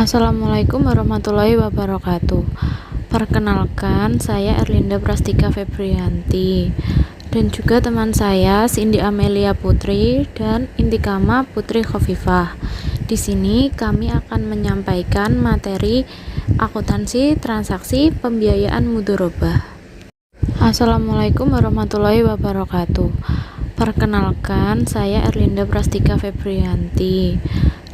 Assalamualaikum warahmatullahi wabarakatuh. Perkenalkan, saya Erlinda Prastika Febrianti dan juga teman saya Cindy Amelia Putri dan Intikama Putri Khofifah. Di sini kami akan menyampaikan materi akuntansi transaksi pembiayaan mudharabah. Assalamualaikum warahmatullahi wabarakatuh. Perkenalkan, saya Erlinda Prastika Febrianti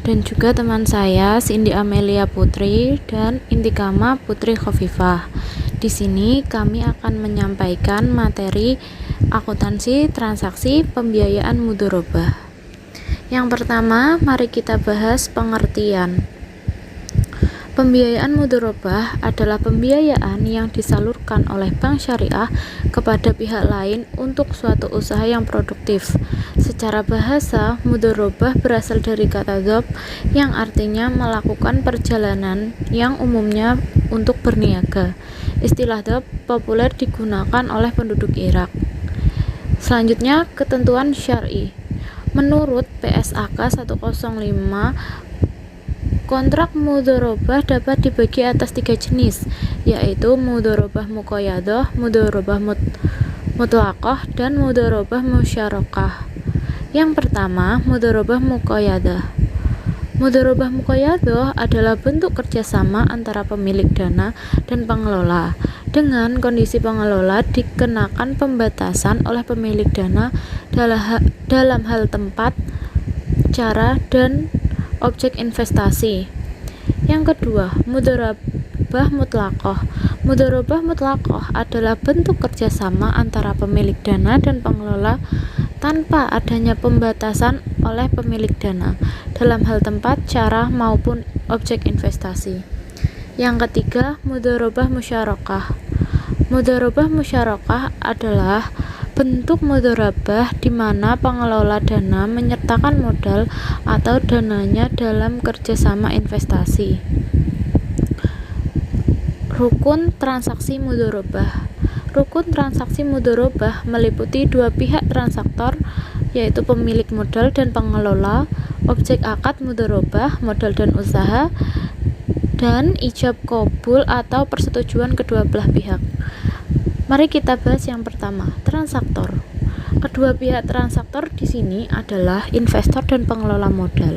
dan juga teman saya Cindy Amelia Putri dan Intikama Putri Khofifah. Di sini kami akan menyampaikan materi akuntansi transaksi pembiayaan mudharabah. Yang pertama, mari kita bahas pengertian. Pembiayaan mudharabah adalah pembiayaan yang disalurkan oleh bank syariah kepada pihak lain untuk suatu usaha yang produktif. Secara bahasa, mudharabah berasal dari kata dhab yang artinya melakukan perjalanan yang umumnya untuk berniaga. Istilah dhab populer digunakan oleh penduduk Irak. Selanjutnya, ketentuan syar'i. Menurut PSAK 105, kontrak mudharabah dapat dibagi atas 3 jenis, yaitu mudharabah muqayyadah, mudharabah mutlaqah, dan mudharabah musyarakah. Yang pertama, mudharabah muqayyadah. Mudharabah muqayyadah adalah bentuk kerjasama antara pemilik dana dan pengelola. Dengan kondisi pengelola dikenakan pembatasan oleh pemilik dana dalam hal tempat, cara, dan objek investasi. Yang kedua, mudharabah mutlaqah. Mudharabah mutlaqah adalah bentuk kerjasama antara pemilik dana dan pengelola tanpa adanya pembatasan oleh pemilik dana dalam hal tempat, cara, maupun objek investasi. Yang ketiga, mudharabah musyarakah. Mudharabah musyarakah adalah bentuk mudharabah di mana pengelola dana menyertakan modal atau dananya dalam kerjasama investasi. Rukun transaksi mudharabah. Rukun transaksi mudharabah meliputi dua pihak transaktor, yaitu pemilik modal dan pengelola, objek akad mudharabah, modal dan usaha, dan ijab qabul atau persetujuan kedua belah pihak. Mari kita bahas yang pertama, transaktor. Kedua pihak transaktor di sini adalah investor dan pengelola modal.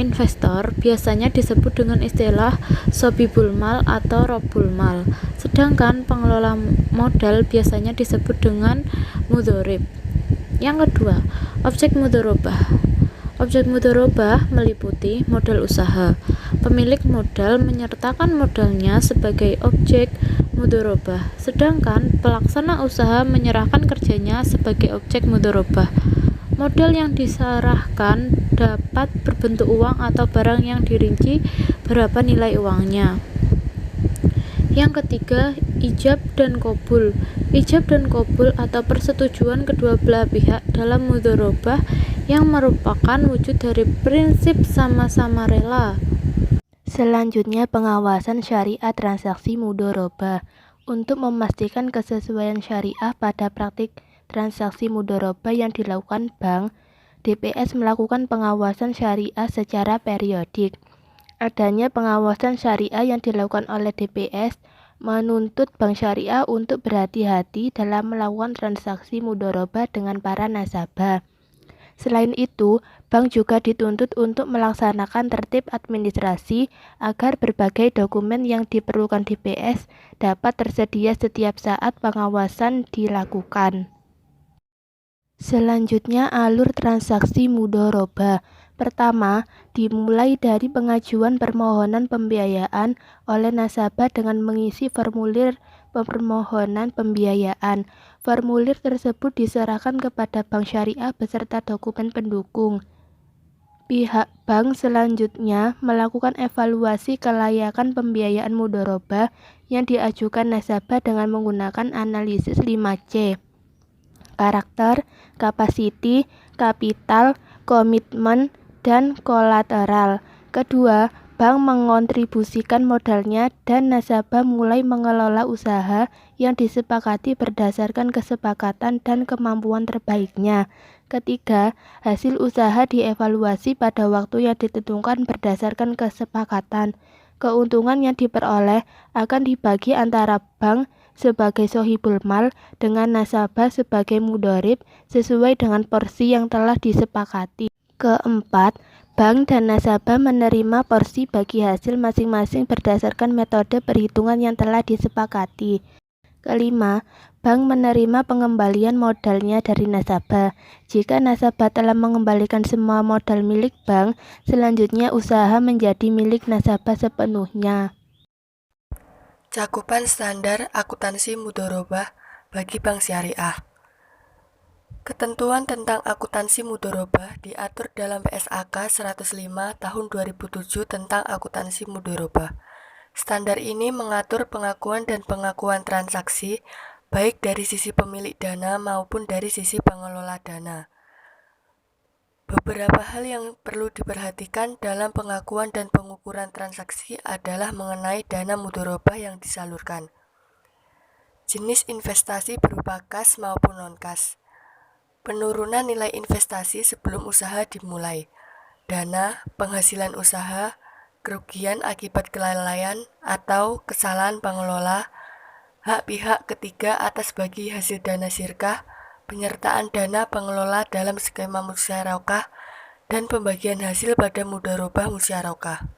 Investor biasanya disebut dengan istilah sobibul mal atau robul mal, sedangkan pengelola modal biasanya disebut dengan mudharib. Yang kedua, objek mudharabah. Objek mudharabah meliputi modal usaha. Pemilik modal menyertakan modalnya sebagai objek mudharabah, sedangkan pelaksana usaha menyerahkan kerjanya sebagai objek mudharabah. Modal yang diserahkan dapat berbentuk uang atau barang yang dirinci berapa nilai uangnya. Yang ketiga, ijab dan qabul. Ijab dan qabul atau persetujuan kedua belah pihak dalam mudharabah yang merupakan wujud dari prinsip sama-sama rela. Selanjutnya, pengawasan syariah transaksi mudharabah. Untuk memastikan kesesuaian syariah pada praktik transaksi mudharabah yang dilakukan bank, DPS melakukan pengawasan syariah secara periodik. Adanya pengawasan syariah yang dilakukan oleh DPS menuntut bank syariah untuk berhati-hati dalam melakukan transaksi mudharabah dengan para nasabah. Selain itu, bank juga dituntut untuk melaksanakan tertib administrasi agar berbagai dokumen yang diperlukan DPS dapat tersedia setiap saat pengawasan dilakukan. Selanjutnya, alur transaksi mudharabah. Pertama, dimulai dari pengajuan permohonan pembiayaan oleh nasabah dengan mengisi formulir permohonan pembiayaan. Formulir tersebut diserahkan kepada bank syariah beserta dokumen pendukung. Pihak bank selanjutnya melakukan evaluasi kelayakan pembiayaan mudharabah yang diajukan nasabah dengan menggunakan analisis 5C. Karakter, kapasiti, kapital, komitmen, dan kolateral. Kedua, bank mengontribusikan modalnya dan nasabah mulai mengelola usaha yang disepakati berdasarkan kesepakatan dan kemampuan terbaiknya. Ketiga, hasil usaha dievaluasi pada waktu yang ditentukan berdasarkan kesepakatan. Keuntungan yang diperoleh akan dibagi antara bank sebagai sohibul mal dengan nasabah sebagai mudorib sesuai dengan porsi yang telah disepakati. Keempat, bank dan nasabah menerima porsi bagi hasil masing-masing berdasarkan metode perhitungan yang telah disepakati. Kelima, bank menerima pengembalian modalnya dari nasabah. Jika nasabah telah mengembalikan semua modal milik bank, selanjutnya usaha menjadi milik nasabah sepenuhnya. Cakupan standar akuntansi mudharabah bagi bank syariah. Ketentuan tentang akuntansi mudharabah diatur dalam PSAK 105 tahun 2007 tentang akuntansi mudharabah. Standar ini mengatur pengakuan dan pengakuan transaksi baik dari sisi pemilik dana maupun dari sisi pengelola dana. Beberapa hal yang perlu diperhatikan dalam pengakuan dan pengukuran transaksi adalah mengenai dana mudharabah yang disalurkan. Jenis investasi berupa kas maupun non-kas. Penurunan nilai investasi sebelum usaha dimulai. Dana, penghasilan usaha, kerugian akibat kelalaian atau kesalahan pengelola, hak pihak ketiga atas bagi hasil dana sirkah, penyertaan dana pengelola dalam skema musyarakah, dan pembagian hasil pada mudharabah musyarakah.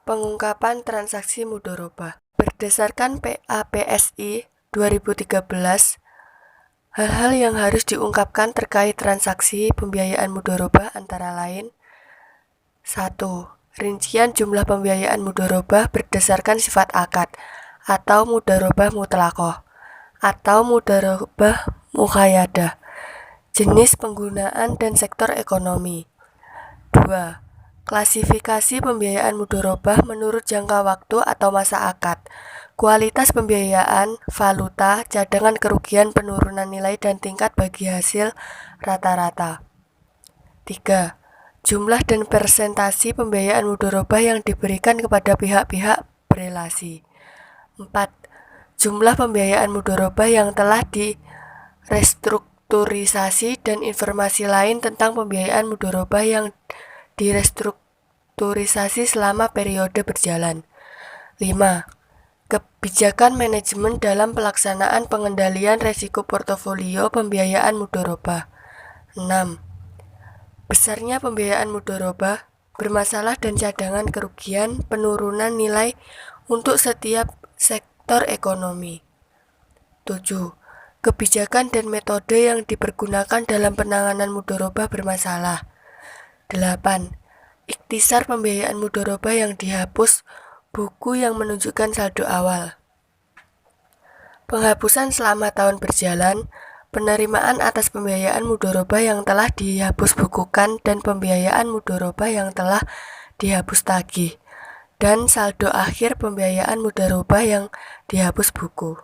Pengungkapan transaksi mudharabah. Berdasarkan PAPSI 2013, hal-hal yang harus diungkapkan terkait transaksi pembiayaan mudharabah antara lain 1. Rincian jumlah pembiayaan mudharabah berdasarkan sifat akad atau mudharabah mutlaqah atau mudharabah muqayyadah. Jenis penggunaan dan sektor ekonomi. 2. Klasifikasi pembiayaan mudharabah menurut jangka waktu atau masa akad, kualitas pembiayaan, valuta, cadangan kerugian, penurunan nilai, dan tingkat bagi hasil rata-rata. 3. Jumlah dan persentasi pembiayaan mudharabah yang diberikan kepada pihak-pihak berelasi. 4. Jumlah pembiayaan mudharabah yang telah direstrukturisasi dan informasi lain tentang pembiayaan mudharabah yang direstrukturisasi selama periode berjalan. 5. Kebijakan manajemen dalam pelaksanaan pengendalian resiko portofolio pembiayaan mudharabah. 6. Besarnya pembiayaan mudharabah, bermasalah dan cadangan kerugian, penurunan nilai untuk setiap sektor ekonomi. 7. Kebijakan dan metode yang dipergunakan dalam penanganan mudharabah bermasalah. 8. Ikhtisar pembiayaan mudharabah yang dihapus, buku yang menunjukkan saldo awal. Penghapusan selama tahun berjalan, penerimaan atas pembiayaan mudharabah yang telah dihapus bukukan dan pembiayaan mudharabah yang telah dihapus tagih, dan saldo akhir pembiayaan mudharabah yang dihapus buku.